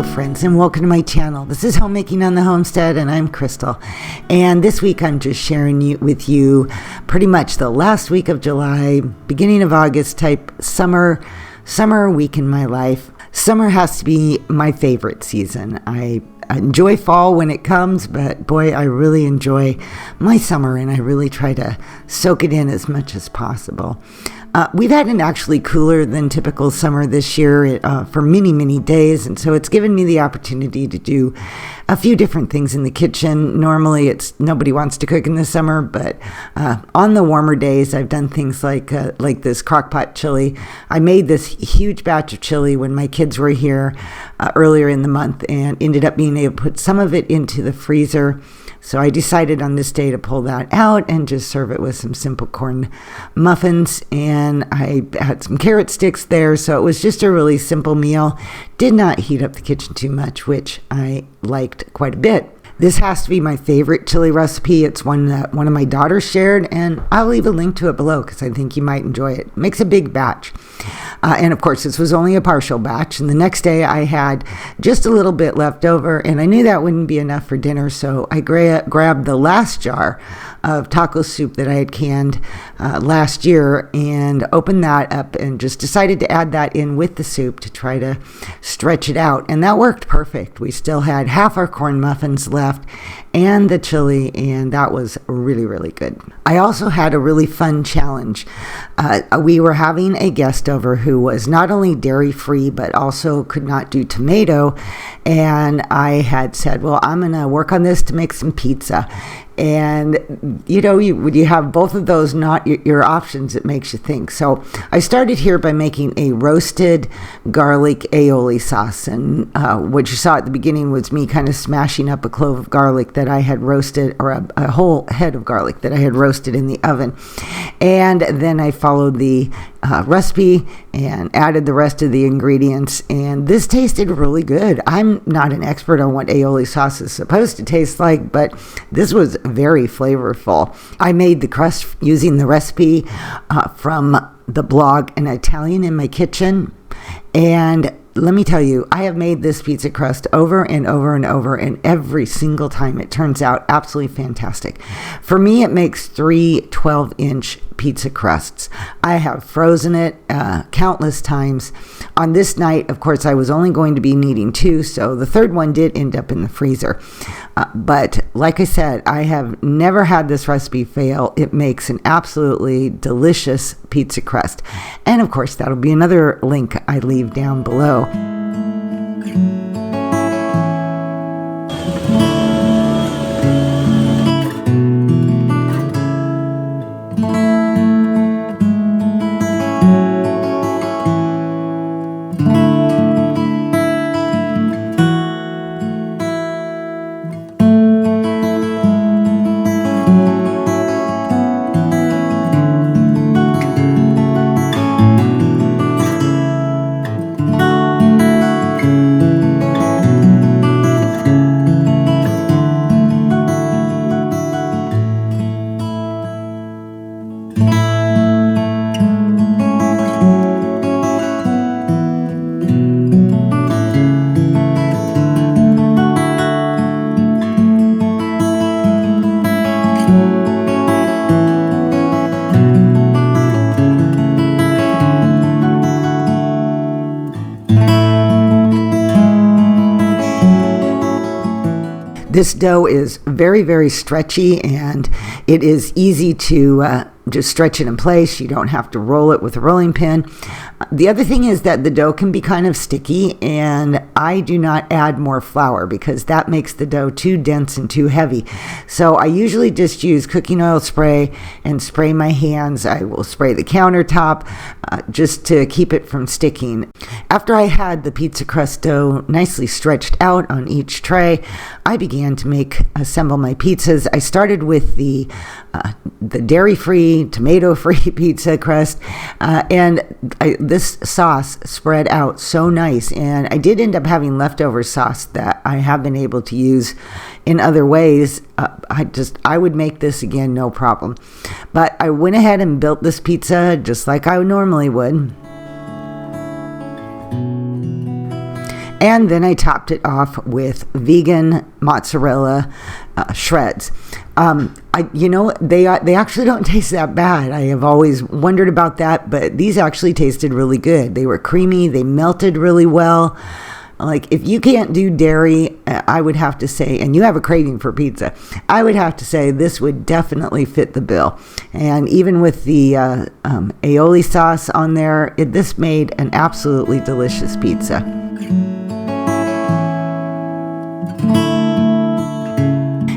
Hello friends, and welcome to my channel. This is Homemaking on the Homestead, and I'm Crystal. And this week I'm just sharing with you pretty much the last week of July, beginning of August type summer week in my life. Summer has to be my favorite season. I enjoy fall when it comes, but boy, I really enjoy my summer, and I really try to soak it in as much as possible. We've had an actually cooler than typical summer this year for many days, and so it's given me the opportunity to do a few different things in the kitchen. Normally, nobody wants to cook in the summer, but on the warmer days, I've done things like this crockpot chili. I made this huge batch of chili when my kids were here earlier in the month, and ended up being able to put some of it into the freezer. So I decided on this day to pull that out and just serve it with some simple corn muffins. And I had some carrot sticks there. So it was just a really simple meal. Did not heat up the kitchen too much, which I liked quite a bit. This has to be my favorite chili recipe. It's one that one of my daughters shared, and I'll leave a link to it below because I think you might enjoy it. Makes a big batch. And of course, this was only a partial batch. And the next day I had just a little bit left over, and I knew that wouldn't be enough for dinner. So I grabbed the last jar of taco soup that I had canned last year and opened that up and just decided to add that in with the soup to try to stretch it out. And that worked perfect. We still had half our corn muffins left and the chili, and that was really good. I also had a really fun challenge. We were having a guest over who was not only dairy-free but also could not do tomato, and I had said, well, I'm gonna work on this to make some pizza. And when you have both of those not your options, it makes you think. So I started here by making a roasted garlic aioli sauce, and what you saw at the beginning was me kind of smashing up a clove of garlic that I had roasted, or a whole head of garlic that I had roasted in the oven. And then I followed the recipe and added the rest of the ingredients, and this tasted really good. I'm not an expert on what aioli sauce is supposed to taste like, but this was very flavorful. I made the crust using the recipe from the blog An Italian in My Kitchen, and let me tell you, I have made this pizza crust over and over, and every single time it turns out absolutely fantastic. For me, it makes 3 12-inch pizza crusts. I have frozen it countless times. On this night, of course, I was only going to be needing 2, so the third one did end up in the freezer. But like I said, I have never had this recipe fail. It makes an absolutely delicious pizza crust. And of course, that'll be another link I leave down below. This dough is very stretchy, and it is easy to just stretch it in place. You don't have to roll it with a rolling pin. The other thing is that the dough can be kind of sticky, and I do not add more flour because that makes the dough too dense and too heavy. So I usually just use cooking oil spray and spray my hands. I will spray the countertop just to keep it from sticking. After I had the pizza crust dough nicely stretched out on each tray, I began to assemble my pizzas. I started with the dairy-free, tomato-free pizza crust, and this sauce spread out so nice, and I did end up having leftover sauce that I have been able to use in other ways. I would make this again, no problem. But I went ahead and built this pizza just like I normally would. And then I topped it off with vegan mozzarella shreds. They actually don't taste that bad. I have always wondered about that, but these actually tasted really good. They were creamy. They melted really well. Like, if you can't do dairy, I would have to say, and you have a craving for pizza, I would have to say this would definitely fit the bill. And even with the aioli sauce on there, this made an absolutely delicious pizza.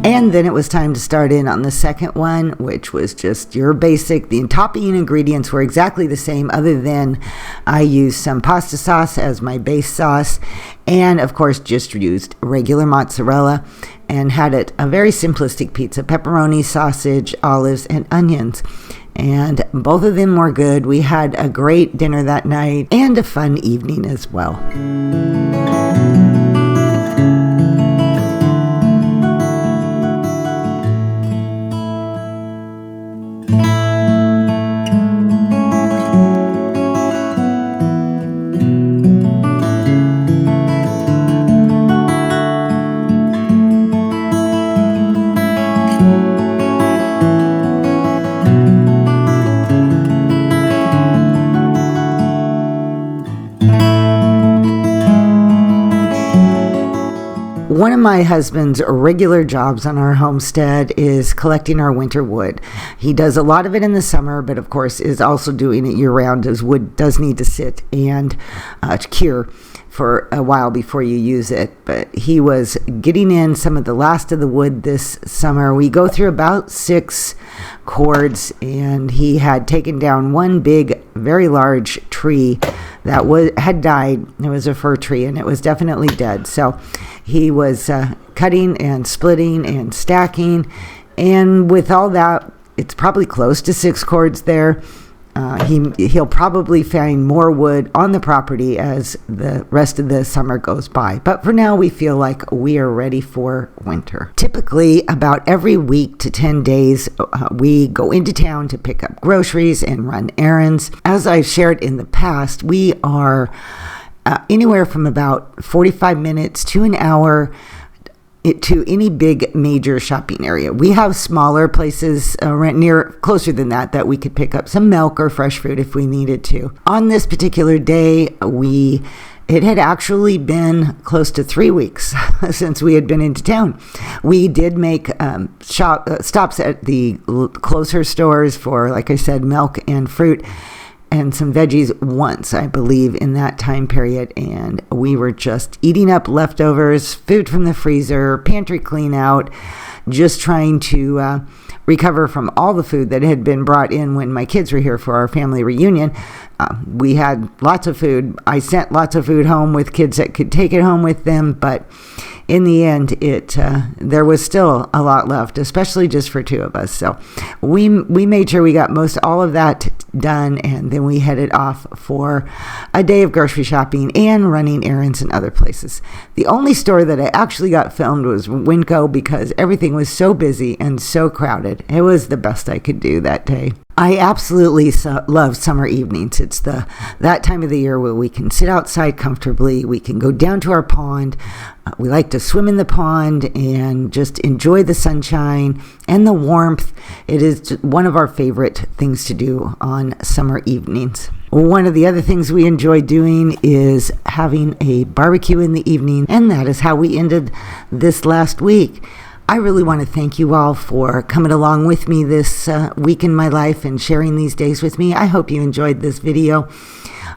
And then it was time to start in on the second one, which was just your basic. The topping ingredients were exactly the same, other than I used some pasta sauce as my base sauce, and of course just used regular mozzarella, and had it a very simplistic pizza: pepperoni, sausage, olives, and onions. And both of them were good. We had a great dinner that night and a fun evening as well. One of my husband's regular jobs on our homestead is collecting our winter wood. He does a lot of it in the summer, but of course is also doing it year-round, as wood does need to sit and cure for a while before you use it. But he was getting in some of the last of the wood this summer. We go through about 6 cords, and he had taken down one big, very large tree that had died. It was a fir tree, and it was definitely dead. So he was cutting and splitting and stacking, and with all that, it's probably close to 6 cords there. He'll probably find more wood on the property as the rest of the summer goes by. But for now, we feel like we are ready for winter. Typically, about every week to 10 days, we go into town to pick up groceries and run errands. As I've shared in the past, we are anywhere from about 45 minutes to an hour to any big major shopping area. We have smaller places closer than that we could pick up some milk or fresh fruit if we needed to. On this particular day, it had actually been close to 3 weeks since we had been into town. We did make stops at the closer stores for, like I said, milk and fruit and some veggies once, I believe, in that time period. And we were just eating up leftovers, food from the freezer, pantry clean out, just trying to recover from all the food that had been brought in when my kids were here for our family reunion. We had lots of food. I sent lots of food home with kids that could take it home with them, but in the end, there was still a lot left, especially just for 2 of us. So we made sure we got most all of that done, and then we headed off for a day of grocery shopping and running errands in other places. The only store that I actually got filmed was Winco, because everything was so busy and so crowded. It was the best I could do that day. I absolutely love summer evenings. It's that time of the year where we can sit outside comfortably. We can go down to our pond. We like to swim in the pond and just enjoy the sunshine and the warmth. It is one of our favorite things to do on summer evenings. One of the other things we enjoy doing is having a barbecue in the evening, and that is how we ended this last week. I really want to thank you all for coming along with me this week in my life and sharing these days with me. I hope you enjoyed this video.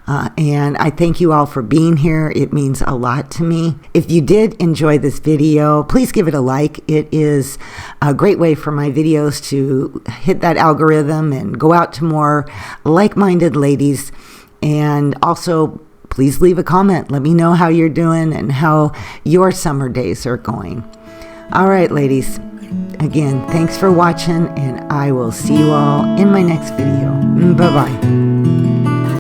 And I thank you all for being here. It means a lot to me. If you did enjoy this video, please give it a like. It is a great way for my videos to hit that algorithm and go out to more like-minded ladies. And also, please leave a comment. Let me know how you're doing and how your summer days are going. All right, ladies. Again, thanks for watching, and I will see you all in my next video. Bye-bye.